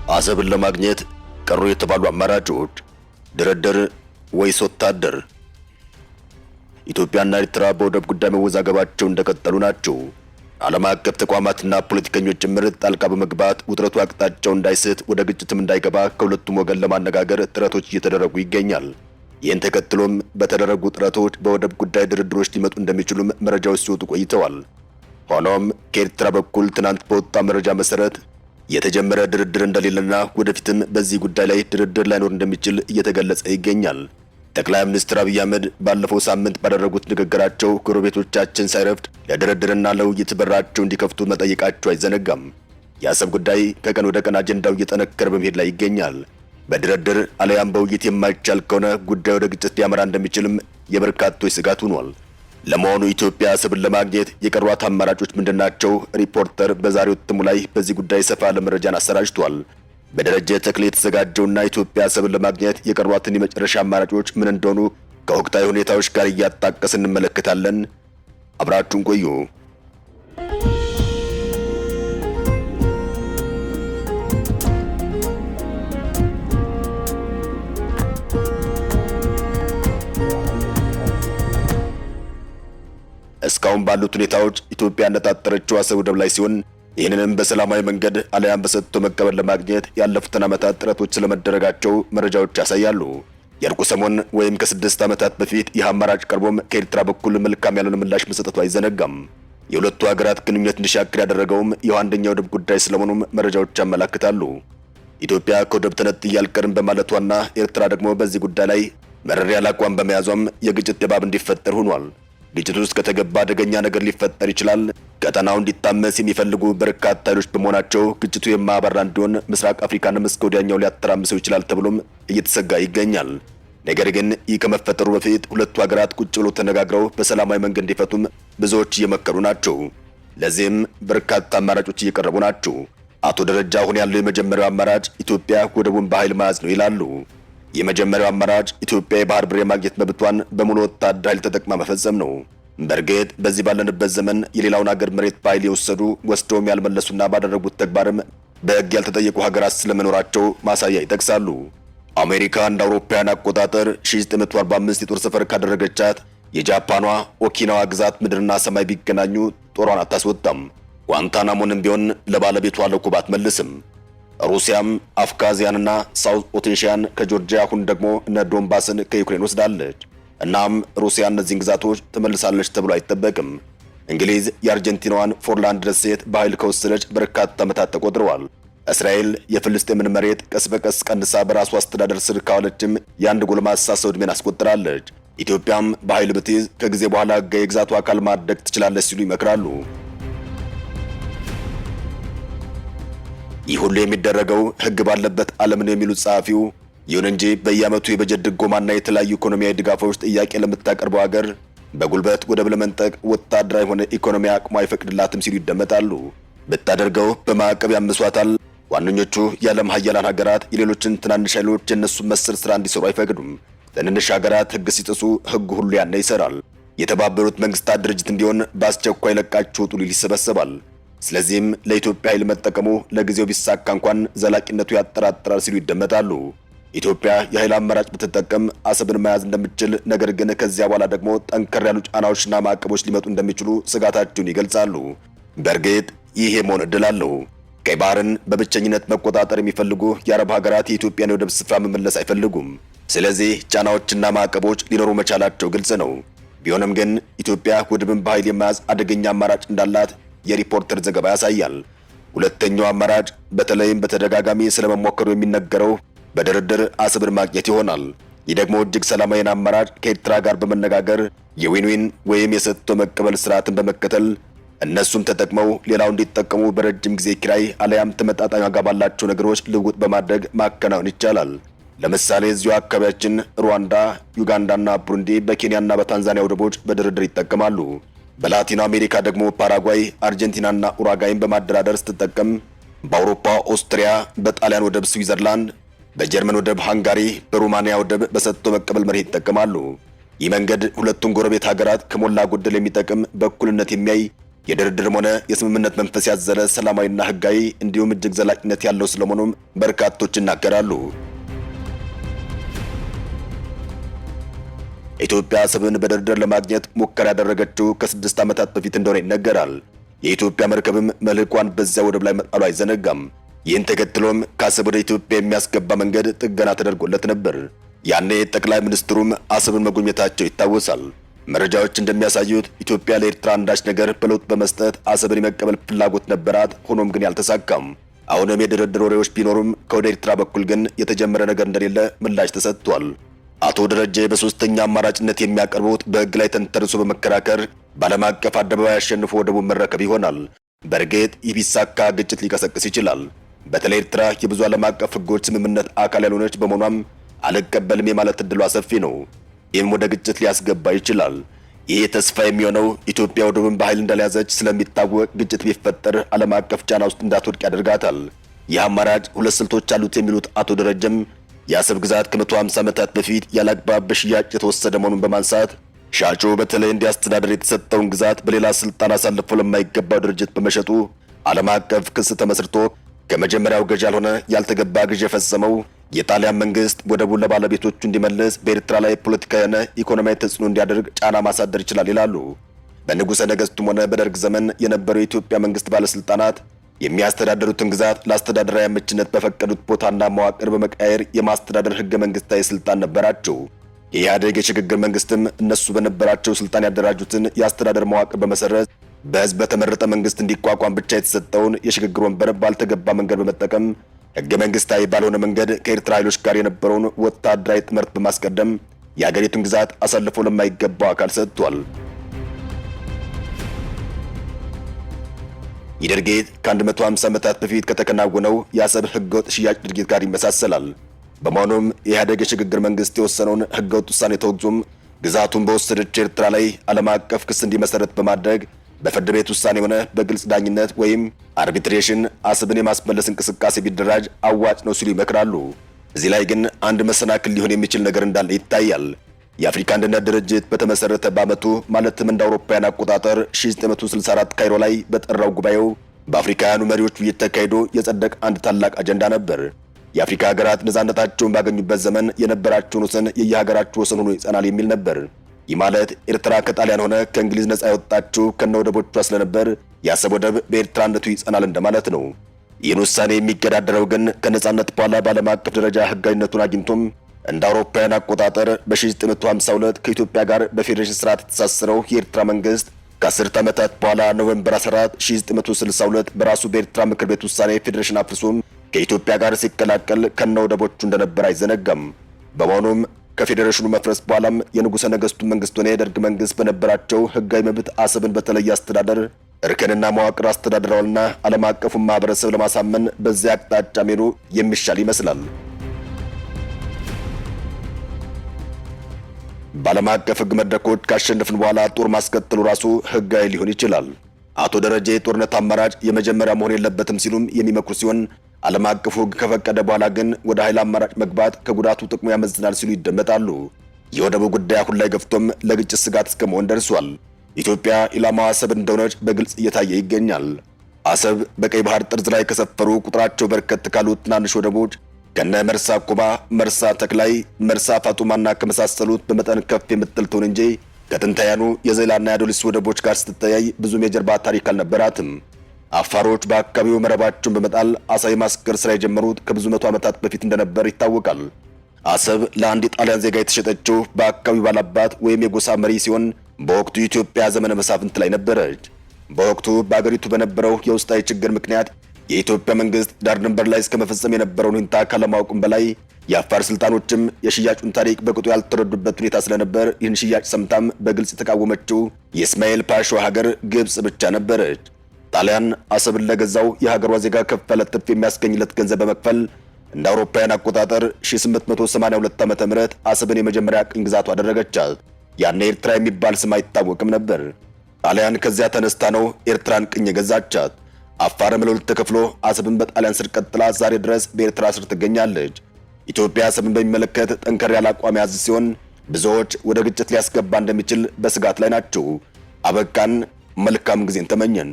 አሰብን ለማግኘት ቀሩ የተባሉ አማራጮች ድርድር ወይስ ወታደር? ኢትዮጵያና ኤርትራ በወደብ ጉዳይ መወዛገባቸው እንደቀጠሉ ናቸው። ዓለም አቀፍ ተቋማትና ፖለቲከኞች ጭምር ጣልቃ በመግባት ውጥረቱ አቅጣጫው እንዳይስት ወደ ግጭትም እንዳይገባ ከሁለቱም ወገን ለማነጋገር ጥረቶች እየተደረጉ ይገኛል። ይህን ተከትሎም በተደረጉ ጥረቶች በወደብ ጉዳይ ድርድሮች ሊመጡ እንደሚችሉም መረጃዎች ሲወጡ ቆይተዋል። ሆኖም ከኤርትራ በኩል ትናንት በወጣ መረጃ መሰረት የተጀመረ ድርድር እንደሌለና ወደፊትም በዚህ ጉዳይ ላይ ድርድር ላይኖር እንደሚችል እየተገለጸ ይገኛል። ጠቅላይ ሚኒስትር አብይ አህመድ ባለፈው ሳምንት ባደረጉት ንግግራቸው ጎረቤቶቻችን ሳይረፍድ ለድርድርና ለውይይት በራቸው እንዲከፍቱ መጠየቃቸው አይዘነጋም። የአሰብ ጉዳይ ከቀን ወደ ቀን አጀንዳው እየጠነከረ በመሄድ ላይ ይገኛል። በድርድር አለያም በውይይት የማይቻል ከሆነ ጉዳዩ ወደ ግጭት ሊያመራ እንደሚችልም የበርካቶች ስጋት ሆኗል። ለመሆኑ ኢትዮጵያ አሰብን ለማግኘት የቀሯት አማራጮች ምንድናቸው? ሪፖርተር በዛሬው እትሙ ላይ በዚህ ጉዳይ ሰፋ ያለ መረጃን አሰራጭቷል። በደረጀ ተክሌ የተዘጋጀውና ኢትዮጵያ አሰብን ለማግኘት የቀሯትን የመጨረሻ አማራጮች ምን እንደሆኑ ከወቅታዊ ሁኔታዎች ጋር እያጣቀስን እንመለከታለን። አብራችሁን ቆዩ። እስካሁን ባሉት ሁኔታዎች ኢትዮጵያ ያነጣጠረችው አሰብ ወደብ ላይ ሲሆን ይህንንም በሰላማዊ መንገድ አለያም በሰጥቶ መቀበል ለማግኘት ያለፉትን ዓመታት ጥረቶች ስለመደረጋቸው መረጃዎች ያሳያሉ። የእርቁ ሰሞን ወይም ከ6 ዓመታት በፊት ይህ አማራጭ ቀርቦም ከኤርትራ በኩል መልካም ያልሆነ ምላሽ መሰጠቱ አይዘነጋም። የሁለቱ ሀገራት ግንኙነት እንዲሻክር ያደረገውም የአንደኛው ወደብ ጉዳይ ስለመሆኑም መረጃዎች ያመላክታሉ። ኢትዮጵያ ከወደብ ተነጥዬ አልቀርም በማለቷና ኤርትራ ደግሞ በዚህ ጉዳይ ላይ መረር ያለ አቋም በመያዟም የግጭት ድባብ እንዲፈጠር ሆኗል። ግጭቱ ውስጥ ከተገባ አደገኛ ነገር ሊፈጠር ይችላል። ቀጠናው እንዲታመስ የሚፈልጉ በርካታ ኃይሎች በመሆናቸው ግጭቱ የማያባራ እንዲሆን ምስራቅ አፍሪካንም እስከ ወዲያኛው ሊያተራምሰው ይችላል ተብሎም እየተሰጋ ይገኛል። ነገር ግን ይህ ከመፈጠሩ በፊት ሁለቱ ሀገራት ቁጭ ብሎ ተነጋግረው በሰላማዊ መንገድ እንዲፈቱም ብዙዎች እየመከሩ ናቸው። ለዚህም በርካታ አማራጮች እየቀረቡ ናቸው። አቶ ደረጃ አሁን ያለው የመጀመሪያው አማራጭ ኢትዮጵያ ወደቡን በኃይል መያዝ ነው ይላሉ። የመጀመሪያው አማራጭ ኢትዮጵያ የባህር በር የማግኘት መብቷን በሙሉ ወታደራዊ ኃይል ተጠቅማ መፈጸም ነው። በእርግጥ በዚህ ባለንበት ዘመን የሌላውን ሀገር መሬት በኃይል የወሰዱ ወስደውም ያልመለሱና ባደረጉት ተግባርም በሕግ ያልተጠየቁ ሀገራት ስለመኖራቸው ማሳያ ይጠቅሳሉ። አሜሪካ እንደ አውሮፓውያን አቆጣጠር 1945 የጦር ሰፈር ካደረገቻት የጃፓኗ ኦኪናዋ ግዛት ምድርና ሰማይ ቢገናኙ ጦሯን አታስወጣም። ጓንታናሞንም ቢሆን ለባለቤቷ ለኩባ አትመልስም። ሩሲያም አፍጋኒስታንና ሳውዝ ኦሴቲያን ከጆርጂያ አሁን ደግሞ እነ ዶንባስን ከዩክሬን ወስዳለች። እናም ሩሲያ እነዚህን ግዛቶች ትመልሳለች ተብሎ አይጠበቅም። እንግሊዝ የአርጀንቲናዋን ፎርላንድ ደሴት በኃይል ከወሰደች በርካታ ዓመታት ተቆጥረዋል። እስራኤል የፍልስጤምን መሬት ቀስ በቀስ ቀንሳ በራሷ አስተዳደር ስር ካዋለችም የአንድ ጎልማሳ ሰው ዕድሜን አስቆጥራለች። ኢትዮጵያም በኃይል ብትይዝ ከጊዜ በኋላ የግዛቱ አካል ማድረግ ትችላለች ሲሉ ይመክራሉ። ይህ ሁሉ የሚደረገው ሕግ ባለበት ዓለም ነው የሚሉት ጸሐፊው፣ ይሁን እንጂ በየዓመቱ የበጀት ድጎማና የተለያዩ ኢኮኖሚያዊ ድጋፎች ጥያቄ ለምታቀርበው ሀገር በጉልበት ወደብ ለመንጠቅ ወታደራዊ ሆነ ኢኮኖሚ አቅሟ አይፈቅድላትም ሲሉ ይደመጣሉ። ብታደርገው በማዕቀብ ያምሷታል። ዋነኞቹ የዓለም ሀያላን ሀገራት የሌሎችን ትናንሽ ኃይሎች የእነሱን መሰል ስራ እንዲሰሩ አይፈቅዱም። ትንንሽ ሀገራት ሕግ ሲጥሱ ሕግ ሁሉ ያነ ይሰራል። የተባበሩት መንግስታት ድርጅት እንዲሆን በአስቸኳይ ለቃችሁ ውጡ ሊል ይሰበሰባል። ስለዚህም ለኢትዮጵያ ኃይል መጠቀሙ ለጊዜው ቢሳካ እንኳን ዘላቂነቱ ያጠራጥራል ሲሉ ይደመጣሉ። ኢትዮጵያ የኃይል አማራጭ ብትጠቀም አሰብን መያዝ እንደምትችል፣ ነገር ግን ከዚያ በኋላ ደግሞ ጠንከር ያሉ ጫናዎችና ማዕቀቦች ሊመጡ እንደሚችሉ ስጋታቸውን ይገልጻሉ። በእርግጥ ይህ የመሆን ዕድል አለው። ቀይ ባህርን በብቸኝነት መቆጣጠር የሚፈልጉ የአረብ ሀገራት የኢትዮጵያን የወደብ ስፍራ መመለስ አይፈልጉም። ስለዚህ ጫናዎችና ማዕቀቦች ሊኖሩ መቻላቸው ግልጽ ነው። ቢሆንም ግን ኢትዮጵያ ወደብን በኃይል የመያዝ አደገኛ አማራጭ እንዳላት የሪፖርተር ዘገባ ያሳያል። ሁለተኛው አማራጭ በተለይም በተደጋጋሚ ስለመሞከሩ የሚነገረው በድርድር አሰብን ማግኘት ይሆናል። ይህ ደግሞ እጅግ ሰላማዊን አማራጭ ከኤርትራ ጋር በመነጋገር የዊን-ዊን ወይም የሰጥቶ መቀበል ስርዓትን በመከተል እነሱም ተጠቅመው ሌላው እንዲጠቀሙ በረጅም ጊዜ ኪራይ አለያም ተመጣጣኝ ዋጋ ባላቸው ነገሮች ልውውጥ በማድረግ ማከናወን ይቻላል። ለምሳሌ እዚሁ አካባቢያችን ሩዋንዳ፣ ዩጋንዳና ብሩንዲ በኬንያና በታንዛኒያ ወደቦች በድርድር ይጠቀማሉ። በላቲን አሜሪካ ደግሞ ፓራጓይ፣ አርጀንቲናና ኡራጋይን በማደራደር ስትጠቀም፣ በአውሮፓ ኦስትሪያ፣ በጣሊያን ወደብ ስዊዘርላንድ፣ በጀርመን ወደብ ሃንጋሪ፣ በሩማንያ ወደብ በሰጥቶ መቀበል መርህ ይጠቀማሉ። ይህ መንገድ ሁለቱም ጎረቤት ሀገራት ከሞላ ጎደል የሚጠቅም በእኩልነት የሚያይ የድርድርም ሆነ የስምምነት መንፈስ ያዘለ ሰላማዊና ህጋዊ እንዲሁም እጅግ ዘላቂነት ያለው ስለመሆኑም በርካቶች ይናገራሉ። ኢትዮጵያ አሰብን በድርድር ለማግኘት ሙከራ ያደረገችው ከ6 ዓመታት በፊት እንደሆነ ይነገራል። የኢትዮጵያ መርከብም መልህቋን በዚያ ወደብ ላይ መጣሉ አይዘነጋም። ይህን ተከትሎም ከአሰብ ወደ ኢትዮጵያ የሚያስገባ መንገድ ጥገና ተደርጎለት ነበር። ያኔ ጠቅላይ ሚኒስትሩም አሰብን መጎብኘታቸው ይታወሳል። መረጃዎች እንደሚያሳዩት ኢትዮጵያ ለኤርትራ አንዳች ነገር በለውጥ በመስጠት አሰብን የመቀበል ፍላጎት ነበራት። ሆኖም ግን ያልተሳካም። አሁንም የድርድር ወሬዎች ቢኖሩም ከወደ ኤርትራ በኩል ግን የተጀመረ ነገር እንደሌለ ምላሽ ተሰጥቷል። አቶ ደረጀ በሶስተኛ አማራጭነት የሚያቀርቡት በህግ ላይ ተንተርሶ በመከራከር በዓለም አቀፍ አደባባይ አሸንፎ ወደቡን መረከብ ይሆናል። በእርግጥ ይህ ቢሳካ ግጭት ሊቀሰቅስ ይችላል። በተለይ ኤርትራ የብዙ ዓለም አቀፍ ህጎች ስምምነት አካል ያልሆነች በመሆኗም አልቀበልም የማለት እድሏ ሰፊ ነው። ይህም ወደ ግጭት ሊያስገባ ይችላል። ይህ ተስፋ የሚሆነው ኢትዮጵያ ወደቡን በኃይል እንደያዘች ስለሚታወቅ ግጭት ቢፈጠር ዓለም አቀፍ ጫና ውስጥ እንዳትወድቅ ያደርጋታል። ይህ አማራጭ ሁለት ስልቶች አሉት የሚሉት አቶ ደረጀም የአሰብ ግዛት ከ150 ዓመታት በፊት ያላግባብ በሽያጭ የተወሰደ መሆኑን በማንሳት ሻጩ በተለይ እንዲያስተዳደር የተሰጠውን ግዛት በሌላ ስልጣን አሳልፎ ለማይገባው ድርጅት በመሸጡ ዓለም አቀፍ ክስ ተመስርቶ ከመጀመሪያው ገዢ ያልሆነ ያልተገባ ግዥ የፈጸመው የጣሊያን መንግስት ወደቡን ለባለቤቶቹ እንዲመልስ በኤርትራ ላይ ፖለቲካዊና ኢኮኖሚያዊ ተጽዕኖ እንዲያደርግ ጫና ማሳደር ይችላል ይላሉ። በንጉሠ ነገሥቱም ሆነ በደርግ ዘመን የነበሩ የኢትዮጵያ መንግስት ባለስልጣናት የሚያስተዳድሩትን ግዛት ለአስተዳደራዊ አመችነት በፈቀዱት ቦታና መዋቅር በመቀየር የማስተዳደር ህገ መንግስታዊ ስልጣን ነበራቸው። የኢህአዴግ የሽግግር መንግስትም እነሱ በነበራቸው ስልጣን ያደራጁትን የአስተዳደር መዋቅር በመሰረዝ በህዝብ በተመረጠ መንግስት እንዲቋቋም ብቻ የተሰጠውን የሽግግር ወንበር ባልተገባ መንገድ በመጠቀም ህገ መንግስታዊ ባልሆነ መንገድ ከኤርትራ ኃይሎች ጋር የነበረውን ወታደራዊ ጥምረት በማስቀደም የአገሪቱን ግዛት አሳልፎ ለማይገባው አካል ሰጥቷል። ይህ ድርጊት ከ150 ዓመታት በፊት ከተከናወነው የአሰብ ህገወጥ ሽያጭ ድርጊት ጋር ይመሳሰላል። በመሆኑም የኢህአዴግ የሽግግር መንግስት የወሰነውን ህገወጥ ውሳኔ ተወግዞም ግዛቱን በወሰደች ኤርትራ ላይ ዓለም አቀፍ ክስ እንዲመሰረት በማድረግ በፍርድ ቤት ውሳኔ ሆነ በግልጽ ዳኝነት ወይም አርቢትሬሽን አሰብን የማስመለስ እንቅስቃሴ ቢደራጅ አዋጭ ነው ሲሉ ይመክራሉ። እዚህ ላይ ግን አንድ መሰናክል ሊሆን የሚችል ነገር እንዳለ ይታያል። የአፍሪካ አንድነት ድርጅት በተመሰረተ በዓመቱ ማለትም እንደ አውሮፓውያን አቆጣጠር 1964 ካይሮ ላይ በጠራው ጉባኤው በአፍሪካውያኑ መሪዎች ውይይት ተካሂዶ የጸደቀ አንድ ታላቅ አጀንዳ ነበር። የአፍሪካ ሀገራት ነፃነታቸውን ባገኙበት ዘመን የነበራቸውን ወሰን የየሀገራቸው ወሰን ሆኖ ይጸናል የሚል ነበር። ይህ ማለት ኤርትራ ከጣሊያን ሆነ ከእንግሊዝ ነፃ የወጣችው ከነ ወደቦቿ ስለነበር የአሰብ ወደብ በኤርትራነቱ ይጸናል እንደማለት ነው። ይህን ውሳኔ የሚገዳደረው ግን ከነፃነት በኋላ በዓለም አቀፍ ደረጃ ህጋዊነቱን አግኝቶም እንደ አውሮፓውያን አቆጣጠር በ1952 ከኢትዮጵያ ጋር በፌዴሬሽን ስርዓት የተሳሰረው የኤርትራ መንግስት ከ10 ዓመታት በኋላ ኖቬምበር 14 1962 በራሱ በኤርትራ ምክር ቤት ውሳኔ ፌዴሬሽን አፍርሶም ከኢትዮጵያ ጋር ሲቀላቀል ከነ ወደቦቹ እንደነበር አይዘነጋም። በመሆኑም ከፌዴሬሽኑ መፍረስ በኋላም የንጉሠ ነገሥቱ መንግስት ሆነ የደርግ መንግስት በነበራቸው ህጋዊ መብት አሰብን በተለየ አስተዳደር እርከንና መዋቅር አስተዳድረዋልና ዓለም አቀፉን ማህበረሰብ ለማሳመን በዚያ አቅጣጫ ሜኑ የሚሻል ይመስላል። በዓለም አቀፍ ህግ መድረኮች ካሸነፍን በኋላ ጦር ማስከተሉ ራሱ ህጋዊ ሊሆን ይችላል። አቶ ደረጀ የጦርነት አማራጭ የመጀመሪያ መሆን የለበትም ሲሉም የሚመክሩ ሲሆን ዓለም አቀፉ ህግ ከፈቀደ በኋላ ግን ወደ ኃይል አማራጭ መግባት ከጉዳቱ ጥቅሙ ያመዝናል ሲሉ ይደመጣሉ። የወደቡ ጉዳይ አሁን ላይ ገፍቶም ለግጭት ስጋት እስከ መሆን ደርሷል። ኢትዮጵያ ኢላማዋ አሰብ እንደሆነች በግልጽ እየታየ ይገኛል። አሰብ በቀይ ባህር ጠርዝ ላይ ከሰፈሩ ቁጥራቸው በርከት ካሉት ትናንሽ ወደቦች ከነ መርሳ ኩባ፣ መርሳ ተክላይ፣ መርሳ ፋጡማና ከመሳሰሉት በመጠን ከፍ የምትል ትሆን እንጂ ከጥንታውያኑ የዘይላና የአዶሊስ ወደቦች ጋር ስትተያይ ብዙም የጀርባ ታሪክ አልነበራትም። አፋሮች በአካባቢው መረባቸውን በመጣል አሳ የማስገር ስራ የጀመሩት ከብዙ መቶ ዓመታት በፊት እንደነበር ይታወቃል። አሰብ ለአንድ የጣሊያን ዜጋ የተሸጠችው በአካባቢው ባላባት ወይም የጎሳ መሪ ሲሆን በወቅቱ የኢትዮጵያ ዘመነ መሳፍንት ላይ ነበረች። በወቅቱ በአገሪቱ በነበረው የውስጣዊ ችግር ምክንያት የኢትዮጵያ መንግስት ዳር ድንበር ላይ እስከ መፈጸም የነበረውን ሁኔታ ካለማወቁም በላይ የአፋር ስልጣኖችም የሽያጩን ታሪክ በቅጡ ያልተረዱበት ሁኔታ ስለነበር ይህን ሽያጭ ሰምታም በግልጽ የተቃወመችው የእስማኤል ፓሾ ሀገር ግብጽ ብቻ ነበረች። ጣሊያን አሰብን ለገዛው የሀገሯ ዜጋ ከፍ ያለ ትርፍ የሚያስገኝለት ገንዘብ በመክፈል እንደ አውሮፓውያን አቆጣጠር 1882 ዓ.ም አሰብን የመጀመሪያ ቅኝ ግዛቷ አደረገቻት። ያኔ ኤርትራ የሚባል ስም አይታወቅም ነበር። ጣሊያን ከዚያ ተነስታ ነው ኤርትራን ቅኝ የገዛቻት። አፋርም ለሁለት ተከፍሎ አሰብን በጣሊያን ስር ቀጥላ ዛሬ ድረስ በኤርትራ ስር ትገኛለች። ኢትዮጵያ አሰብን በሚመለከት ጠንከር ያለ አቋም ያዝ ሲሆን ብዙዎች ወደ ግጭት ሊያስገባ እንደሚችል በስጋት ላይ ናቸው። አበቃን። መልካም ጊዜን ተመኘን።